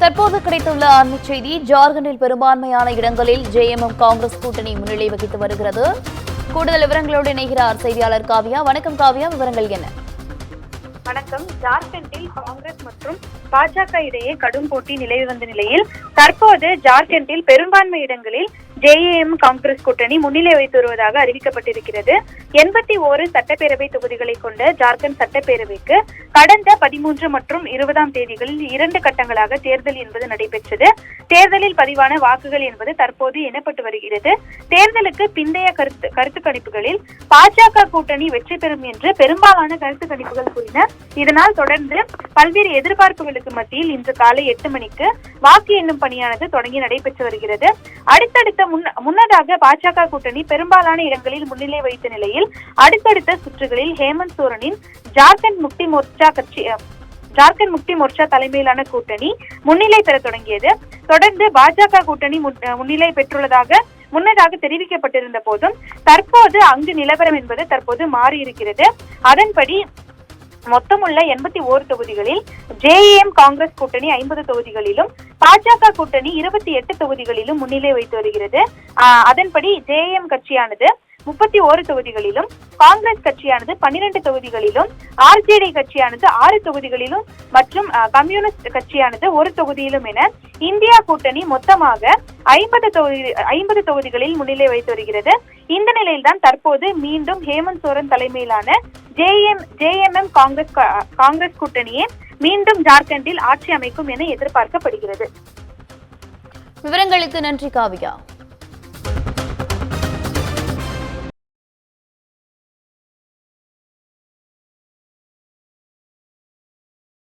தற்போது கிடைத்துள்ள அண்மை செய்தி, ஜார்க்கண்டில் பெரும்பான்மையான இடங்களில் ஜேஎம்எம் காங்கிரஸ் கூட்டணி முன்னிலை வகித்து வருகிறது. கூடுதல் விவரங்களோடு இணைகிறார் செய்தியாளர் காவியா. வணக்கம் காவியா, விவரங்கள் என்ன? வணக்கம். ஜார்க்கண்டில் காங்கிரஸ் மற்றும் பாஜக இடையே கடும் போட்டி நிலவி வந்த நிலையில் தற்போது ஜார்க்கண்டில் பெரும்பான்மை இடங்களில் ஜேஎம் காங்கிரஸ் கூட்டணி முன்னிலை வைத்து வருவதாக அறிவிக்கப்பட்டிருக்கிறது. 81 சட்டப்பேரவை தொகுதிகளை கொண்ட ஜார்க்கண்ட் சட்டப்பேரவைக்கு கடந்த 13 மற்றும் 20ஆம் தேதிகளில் 2 கட்டங்களாக தேர்தல் என்பது நடைபெற்றது. தேர்தலில் பதிவான வாக்குகள் என்பது தற்போது எண்ணப்பட்டு வருகிறது. தேர்தலுக்கு பிந்தைய கருத்து கணிப்புகளில் பாஜக கூட்டணி வெற்றி பெறும் என்று பெரும்பாலான கருத்து கணிப்புகள் கூறின. இதனால் தொடர்ந்து பல்வேறு எதிர்பார்ப்புகளுக்கு மத்தியில் இன்று காலை 8 மணிக்கு வாக்கு எண்ணும் பணியானது தொடங்கி நடைபெற்று வருகிறது. அடுத்தடுத்த முன்னதாக பாஜக கூட்டணி பெரும்பாலான இடங்களில் முன்னிலை வைத்த நிலையில் அடுத்தடுத்த சுற்றுகளில் ஹேமந்த் சோரனின் ஜார்க்கண்ட் முக்தி மோர்ச்சா தலைமையிலான கூட்டணி முன்னிலை பெற தொடங்கியது. தொடர்ந்து பாஜக கூட்டணி முன்னிலை பெற்றுள்ளதாக முன்னதாக தெரிவிக்கப்பட்டிருந்த போதும் தற்போது அங்கு நிலவரம் என்பது தற்போது மாறி இருக்கிறது. அதன்படி மொத்தமுள்ள 81 தொகுதிகளில் ஜேஎம் காங்கிரஸ் கூட்டணி 50 தொகுதிகளிலும் பாஜக கூட்டணி 28 தொகுதிகளிலும் முன்னிலை வைத்து வருகிறது. அதன்படி ஜேஎம் கட்சியானது 31 தொகுதிகளிலும், காங்கிரஸ் கட்சியானது 12 தொகுதிகளிலும், ஆர்ஜேடி கட்சியானது 6 தொகுதிகளிலும் மற்றும் கம்யூனிஸ்ட் கட்சியானது 1 தொகுதியிலும் என இந்தியா கூட்டணி மொத்தமாக 50 தொகுதிகளில் முன்னிலை வைத்து வருகிறது. இந்த நிலையில்தான் தற்போது மீண்டும் ஹேமந்த் சோரன் தலைமையிலான ஜேஎம்எம் காங்கிரஸ் கூட்டணியே மீண்டும் ஜார்க்கண்டில் ஆட்சி அமைக்கும் என எதிர்பார்க்கப்படுகிறது. விவரங்களுக்கு நன்றி காவியா.